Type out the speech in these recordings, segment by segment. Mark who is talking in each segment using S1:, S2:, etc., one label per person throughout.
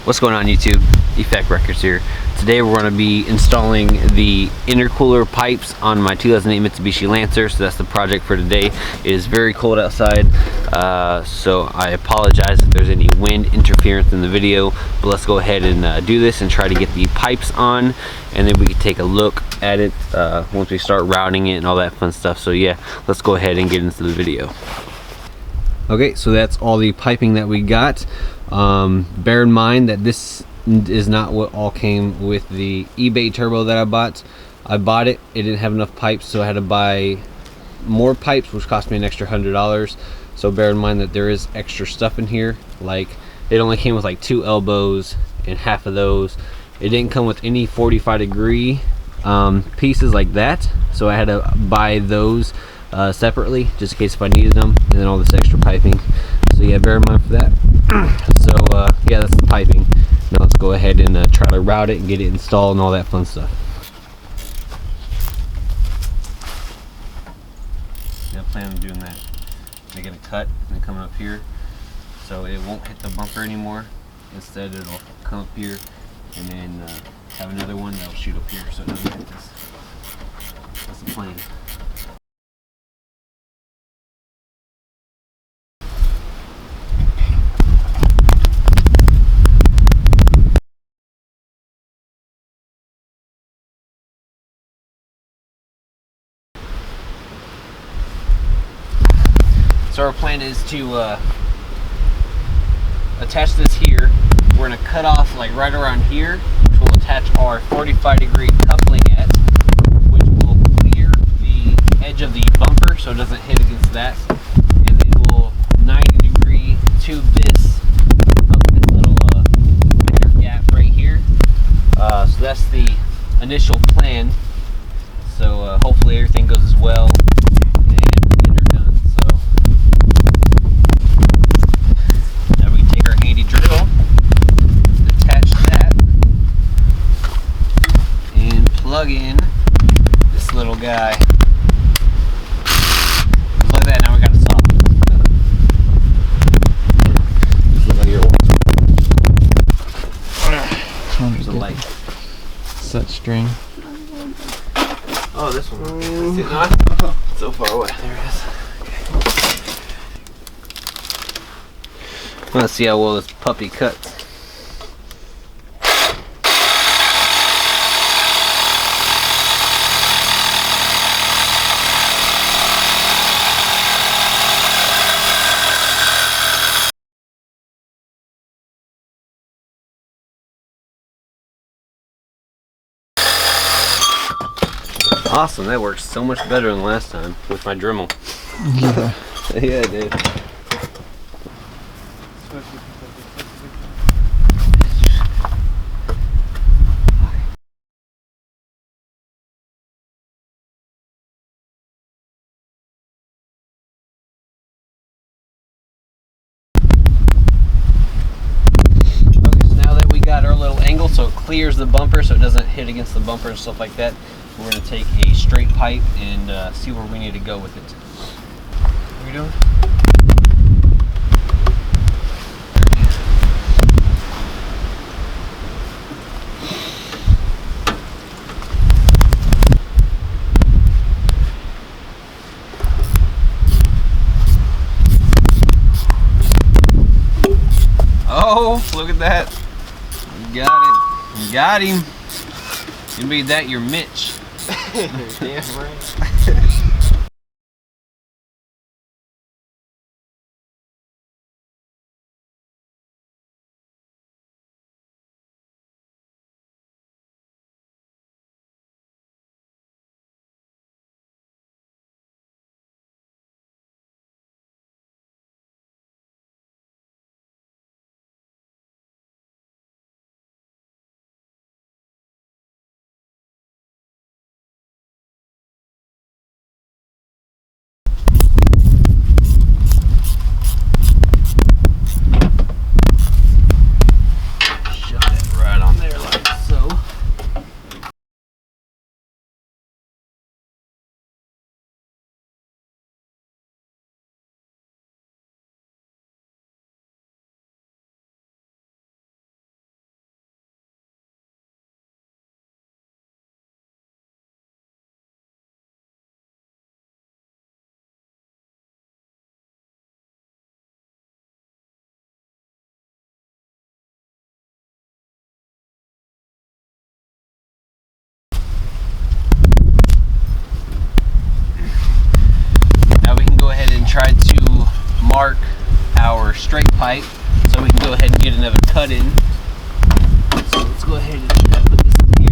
S1: What's going on YouTube? Effect Records here. Today we're going to be installing the intercooler pipes on my 2008 Mitsubishi Lancer. So that's the project for today. It is very cold outside, so I apologize if there's any wind interference in the video, but let's go ahead and do this and try to get the pipes on, and then we can take a look at it once we start routing it and all that fun stuff. So yeah, let's go ahead and get into the video. Okay, so that's all the piping that we got. Bear in mind that this is not what all came with the eBay turbo that I bought. I bought it, it didn't have enough pipes, so I had to buy more pipes, which cost me an extra $100. So bear in mind that there is extra stuff in here. Like, it only came with like 2 elbows and half of those. It didn't come with any 45-degree pieces like that, so I had to buy those separately just in case if I needed them, and then all this extra piping. So yeah, bear in mind for that. So yeah, that's the piping. Now let's go ahead and try to route it and get it installed and all that fun stuff. Yeah, I plan on doing that, making a cut and then coming up here so it won't hit the bumper anymore. Instead it'll come up here and then have another one that'll shoot up here so it doesn't hit this. That's the plan. So our plan is to attach this here. We're going to cut off like right around here, which will attach our 45-degree coupling at, which will clear the edge of the bumper so it doesn't hit against that. And then we'll 90-degree tube this up this little gap right here. So that's the initial plan. So hopefully everything goes as well. Drill, detach that, and plug in this little guy. Just like that, now we got a saw. There's a light.
S2: Set string.
S1: Oh, this one. Is it not? So far away. There it is. Let's see how well this puppy cuts. Awesome, that works so much better than last time with my Dremel.
S2: Yeah.
S1: Yeah, it did. Our little angle so it clears the bumper so it doesn't hit against the bumper and stuff like that. We're going to take a straight pipe and see where we need to go with it. What are you doing? Oh, look at that. You got it. You got him. You made that your Mitch.
S2: Yeah, right.
S1: another cut in. So let's go ahead and put this in here.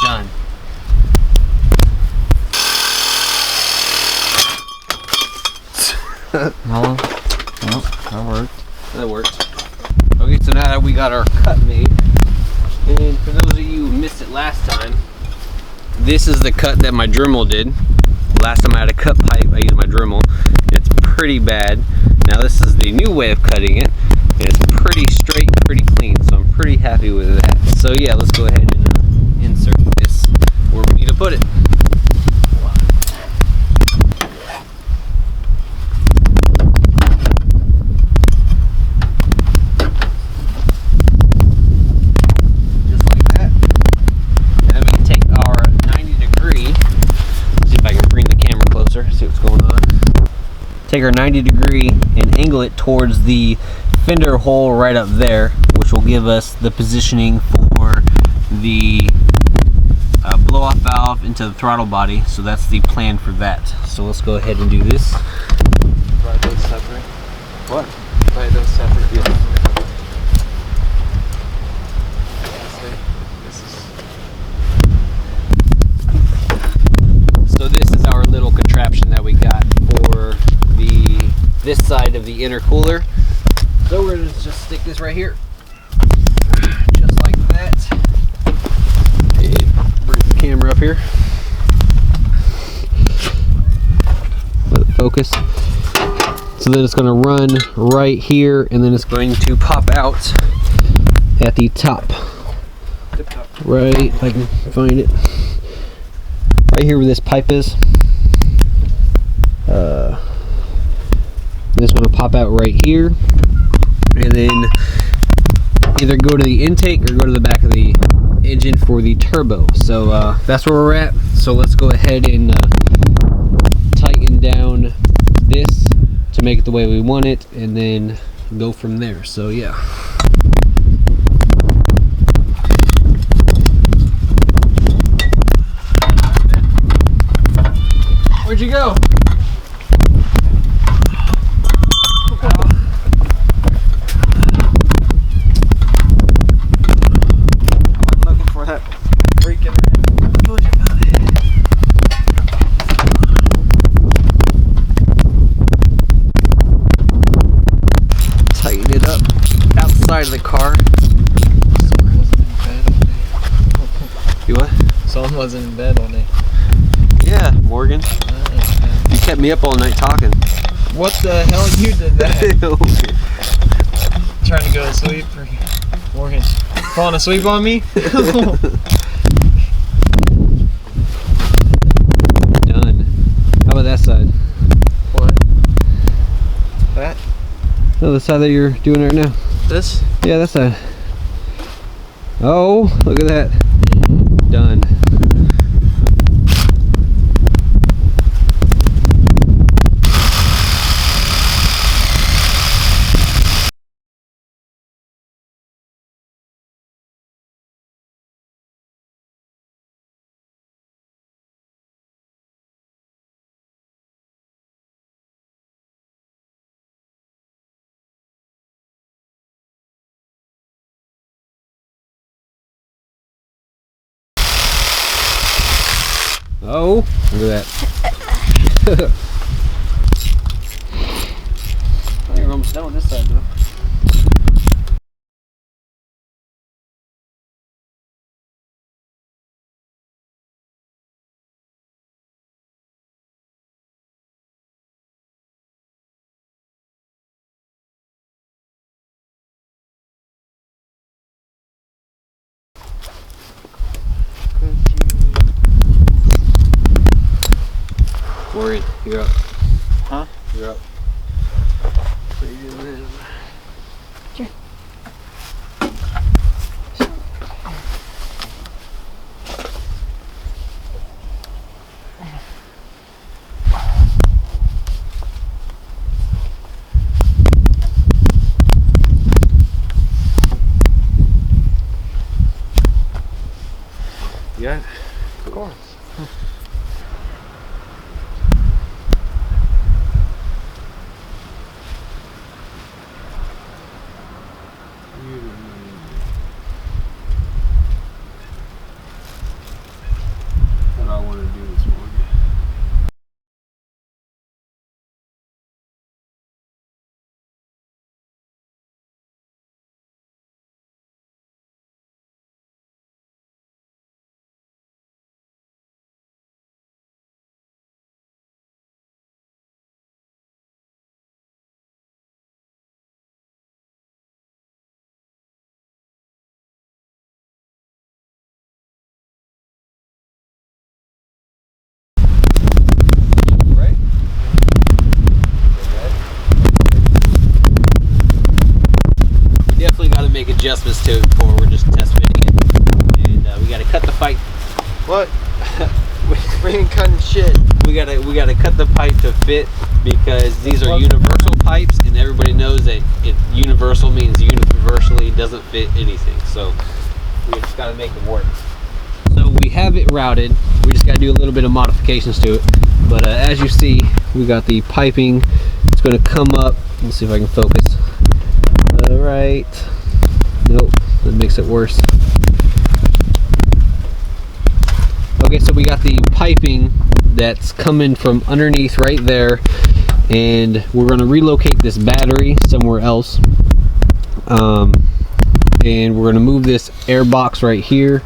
S1: Done.
S2: Oh, that worked.
S1: That worked. Okay, so now that we got our cut made, and for those of you who missed it last time, this is the cut that my Dremel did. Last time I had a cut pipe, I used my Dremel. It's pretty bad. Now this is the new way of cutting it. It's pretty straight, pretty clean, so I'm pretty happy with that. So yeah, let's go ahead and insert this where we need to put it. Just like that. And then we can take our 90 degree, see if I can bring the camera closer, see what's going on. Take our 90 degree and angle it towards the fender hole right up there, which will give us the positioning for the blow-off valve into the throttle body. So that's the plan for that. So let's go ahead and do this.
S2: Write those separate.
S1: What?
S2: Write those separate.
S1: Yeah. So this is our little contraption that we got for this side of the intercooler. So we're gonna just stick this right here, just like that. And bring the camera up here. Let it focus. So then it's gonna run right here, and then it's going to pop out at the top. Right, if I can find it. Right here where this pipe is. This one will pop out right here, and then either go to the intake or go to the back of the engine for the turbo. So that's where we're at. So let's go ahead and tighten down this to make it the way we want it, and then go from there. So yeah. Where'd you go?
S2: I'm looking for that freaking ram.
S1: Tighten it up outside of the car.
S2: Someone wasn't in bed all day.
S1: You what?
S2: Someone wasn't in bed all day.
S1: Yeah, Morgan. You kept me up all night talking.
S2: What the hell? You did that. Trying to go to sleep. Morgan, falling asleep on me?
S1: Done. How about that side?
S2: What? That?
S1: No, the side that you're doing right now.
S2: This?
S1: Yeah, that side. Oh, look at that. Done. Oh, look at that. Oh, you're almost done with this side though. Morgan, you're up.
S2: Huh?
S1: You're up. What are you doing then?
S3: Sure.
S1: Yeah.
S2: Of course.
S1: Huh. to it before. We're just test fitting it, and we got to cut the pipe.
S2: What? We ain't cutting shit.
S1: We gotta cut the pipe to fit, because these are universal pipes, and everybody knows that universal means universally doesn't fit anything. So we just gotta make it work. So we have it routed. We just gotta do a little bit of modifications to it. But as you see, we got the piping. It's gonna come up. Let's see if I can focus. All right. Nope, that makes it worse. Okay, so we got the piping that's coming from underneath right there, and we're going to relocate this battery somewhere else, and we're going to move this air box right here,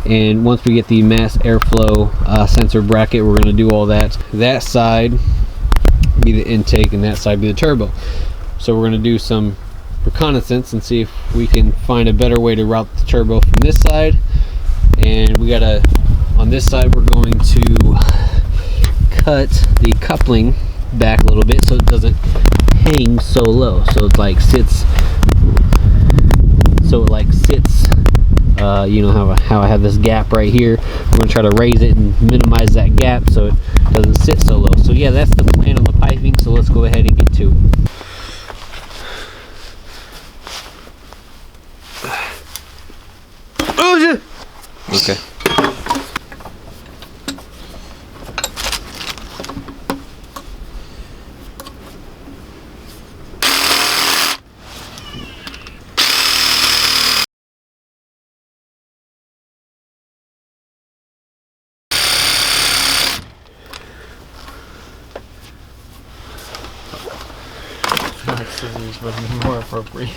S1: and once we get the mass airflow sensor bracket, we're going to do all that. That side be the intake and that side be the turbo. So we're going to do some reconnaissance and see if we can find a better way to route the turbo from this side. And we gotta, on this side, we're going to cut the coupling back a little bit so it doesn't hang so low. So it like sits. You know how I have this gap right here. We're gonna try to raise it and minimize that gap so it doesn't sit so low. So yeah, that's the plan on the piping. So let's go ahead and get to it. Okay.
S2: Scissors would be more appropriate.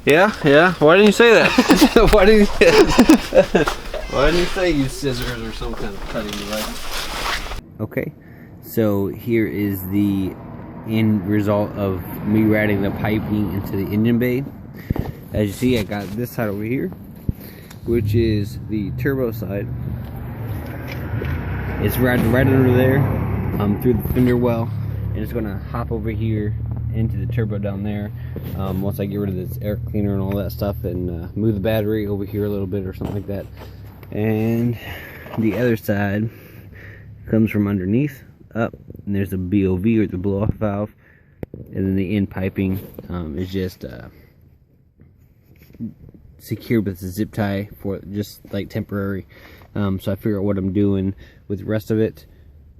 S1: Yeah. Why didn't you say that? Why didn't you say use scissors or some kind of cutting device? Okay, so here is the end result of me routing the piping into the engine bay. As you see, I got this side over here, which is the turbo side. It's routed right under there, through the fender well, and it's gonna hop over here into the turbo down there. Once I get rid of this air cleaner and all that stuff, and move the battery over here a little bit or something like that. And the other side comes from underneath up, and there's a BOV, or the blow off valve, and then the end piping is just secured with a zip tie for just like temporary. So I figure out what I'm doing with the rest of it.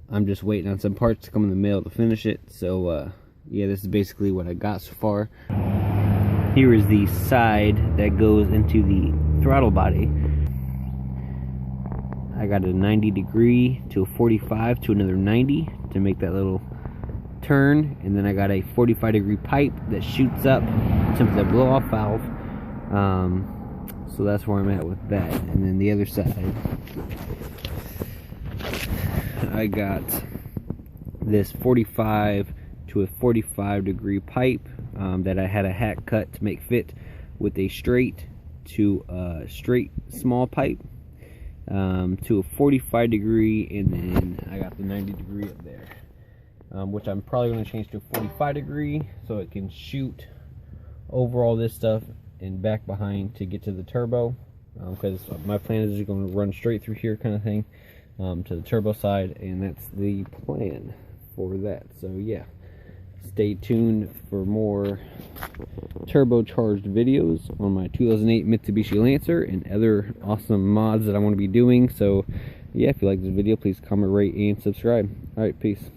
S1: I'm just waiting on some parts to come in the mail to finish it. So yeah, this is basically what I got so far. Here is the side that goes into the throttle body. I got a 90 degree to a 45 to another 90 to make that little turn, and then I got a 45 degree pipe that shoots up to the blow off valve. So that's where I'm at with that. And then the other side, I got this 45 to a 45 degree pipe that I had a hack cut to make fit with a straight to a straight small pipe to a 45 degree, and then I got the 90 degree up there, which I'm probably going to change to a 45 degree so it can shoot over all this stuff and back behind to get to the turbo, because my plan is just going to run straight through here kind of thing to the turbo side, and that's the plan for that. So yeah, stay tuned for more turbocharged videos on my 2008 Mitsubishi Lancer and other awesome mods that I want to be doing. So yeah, if you like this video, please comment, rate, and subscribe. Alright, peace.